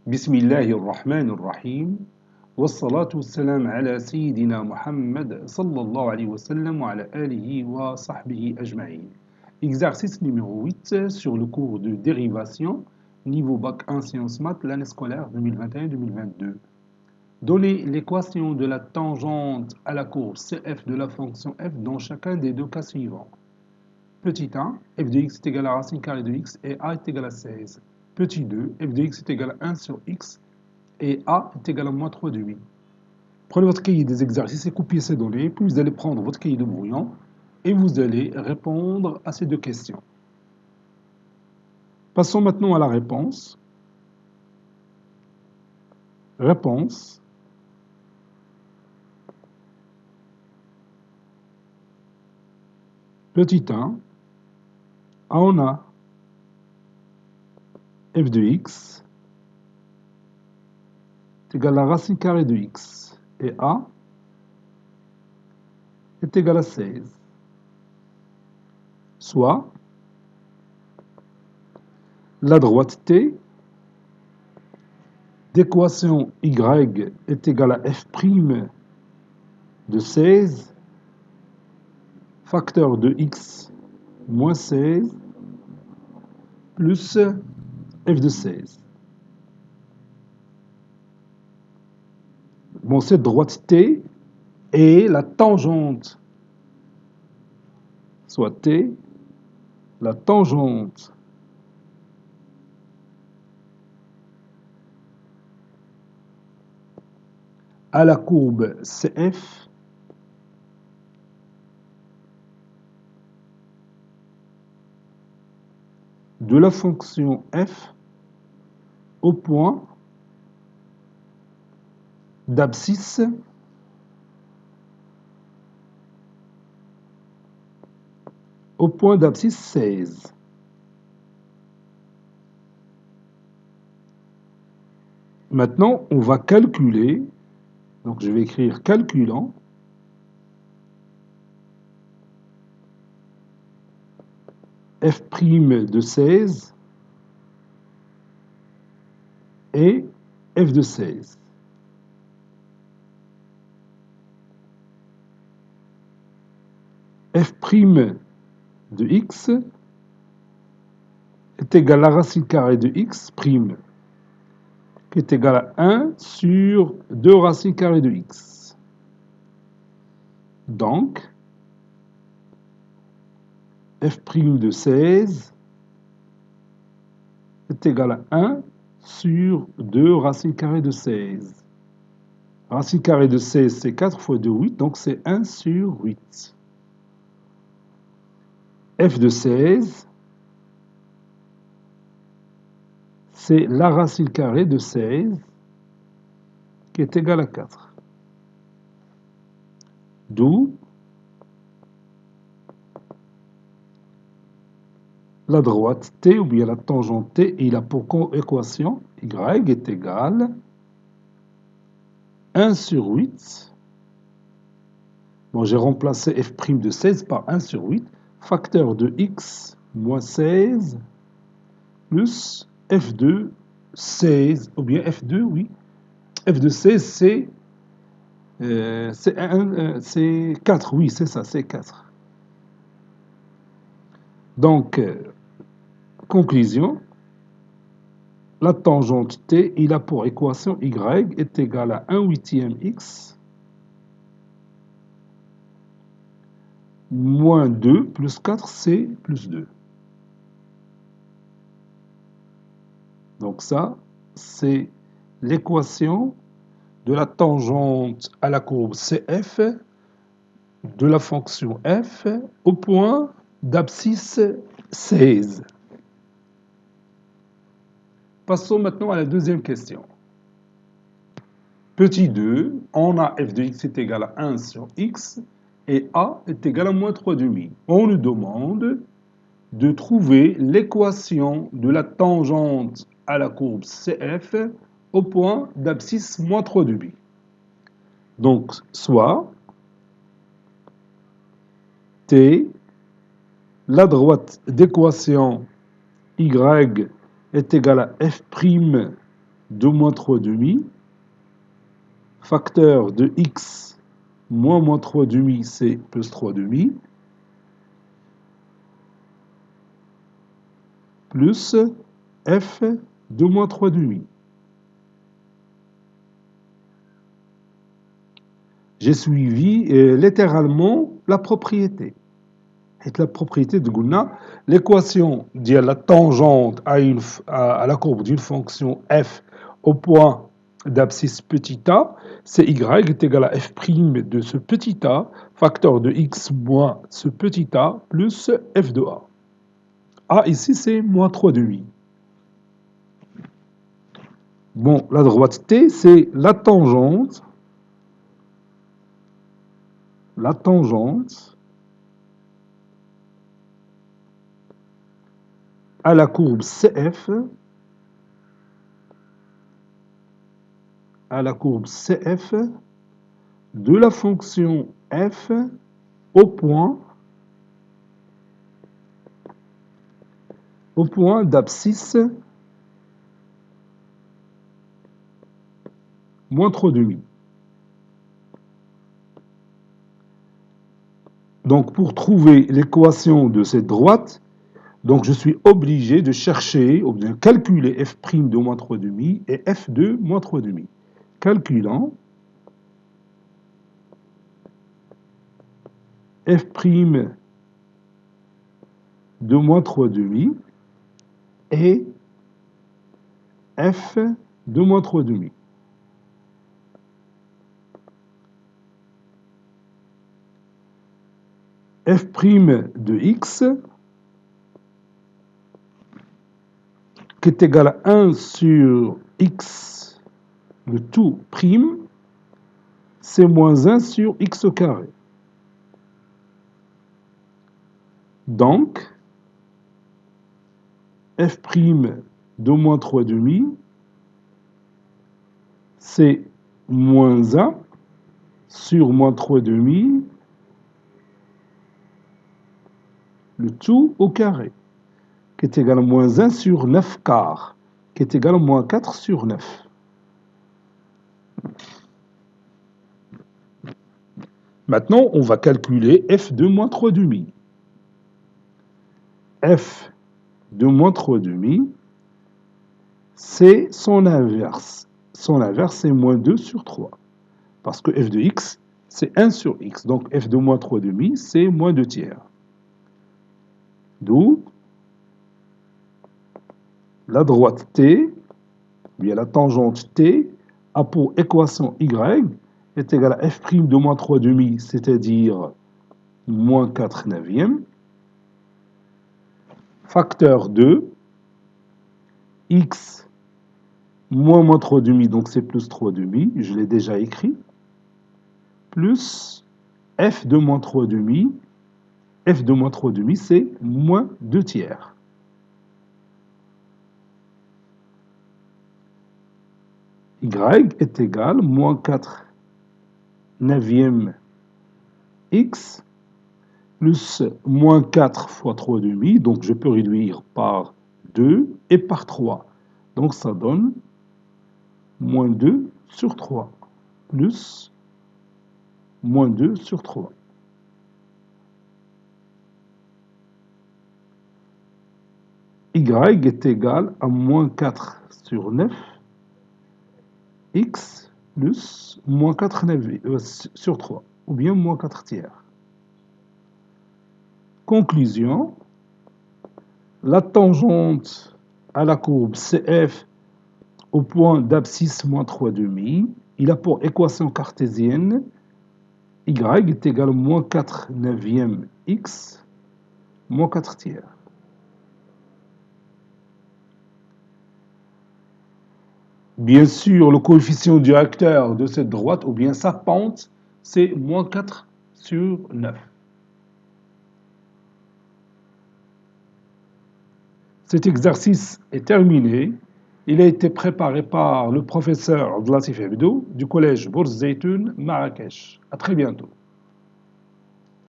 بسم الله الرحمن الرحيم والصلاة والسلام على سيدنا محمد صلى الله عليه وسلم وعلى آله وصحبه أجمعين. Exercice numéro 8 sur le cours de dérivation, niveau bac 1 sciences maths, l'année scolaire 2021-2022. Donnez l'équation de la tangente à la courbe CF de la fonction f dans chacun des deux cas suivants. Petit 1, f de x est égal à racine carrée de x et a est égal à 16. Petit 2, f de x est égal à 1 sur x et a est égal à moins 3 de 8. Prenez votre cahier des exercices et copiez ces données, puis vous allez prendre votre cahier de brouillon et vous allez répondre à ces deux questions. Passons maintenant à la réponse. Réponse. Petit 1. On a f de x est égal à racine carrée de x et a est égal à 16. Soit la droite t d'équation y est égale à f' de 16 facteur de x moins 16 plus f de 16. Bon, cette droite t est la tangente, soit t, la tangente à la courbe CF de la fonction f au point d'abscisse au point d'abscisse 16. Maintenant, on va calculer, donc je vais écrire calculant f' de 16 et f de 16. f' de x est égal à la racine carrée de x prime, qui est égal à 1 sur 2 racines carrées de x. Donc, f' de 16 est égal à 1 sur 2 racines carrées de 16. Racine carrée de 16, c'est 4 fois 2, 8, donc c'est 1 sur 8. f de 16, c'est la racine carrée de 16 qui est égale à 4. D'où la droite t, ou bien la tangente t, il a pour équation y est égale 1 sur 8. Bon, j'ai remplacé f' de 16 par 1 sur 8, facteur de x moins 16 plus f de 16, ou bien f2, oui. f de 16, c'est 4, oui, c'est ça, c'est 4. Donc, conclusion, la tangente t, il a pour équation y est égale à 1 huitième x moins 2 plus 4, c'est plus 2. Donc ça, c'est l'équation de la tangente à la courbe CF de la fonction f au point d'abscisse 16. Passons maintenant à la deuxième question. Petit 2, on a f de x est égal à 1 sur x et a est égal à moins 3 demi. On nous demande de trouver l'équation de la tangente à la courbe CF au point d'abscisse moins 3 demi. Donc, soit t, la droite d'équation y est égale à f' 2 moins 3 demi, facteur de x moins 3 demi, c'est plus 3 demi, plus f de moins 3 demi. J'ai suivi littéralement la propriété. Et la propriété de Gouna, l'équation de la tangente à la courbe d'une fonction f au point d'abscisse petit a, c'est y est égal à f' de ce petit a, facteur de x moins ce petit a, plus f de a. A ici, c'est moins 3 demi. Bon, la droite t, c'est la tangente à la courbe CF, de la fonction f au point d'abscisse moins 3 demi. Donc, pour trouver l'équation de cette droite, donc je suis obligé de chercher, ou bien calculer f' de moins 3 demi et f de moins 3 demi. Calculant f' de moins 3 demi et f de moins 3 demi. F' de x qui est égal à 1 sur x, le tout prime, c'est moins 1 sur x au carré. Donc, f' de moins 3 demi, c'est moins 1 sur moins 3 demi, le tout au carré, qui est égal à moins 1 sur 9 quarts, qui est égal à moins 4 sur 9. Maintenant, on va calculer f de moins 3 demi. F de moins 3 demi, c'est son inverse. Son inverse, c'est moins 2 sur 3. Parce que f de x, c'est 1 sur x. Donc f de moins 3 demi, c'est moins 2 tiers. D'où la droite t, bien la tangente t, a pour équation y est égale à f' de moins 3 demi, c'est-à-dire moins 4 neuvièmes, facteur de x moins 3 demi, donc c'est plus 3 demi, je l'ai déjà écrit, plus f de moins 3 demi, f de moins 3 demi, c'est moins 2 tiers. Y est égal à moins 4 neuvième x plus moins 4 fois 3 demi, donc je peux réduire par 2 et par 3. Donc ça donne moins 2 sur 3 plus moins 2 sur 3. Y est égal à moins 4 sur 9 x plus moins 4 sur 3, ou bien moins 4 tiers. Conclusion, la tangente à la courbe CF au point d'abscisse moins 3 demi, il a pour équation cartésienne y est égal à moins 4 neuvième x moins 4 tiers. Bien sûr, le coefficient directeur de cette droite, ou bien sa pente, c'est moins 4 sur 9. Cet exercice est terminé. Il a été préparé par le professeur Abdelatif Hebdo du collège Bourz Zeytoun, Marrakech. À très bientôt.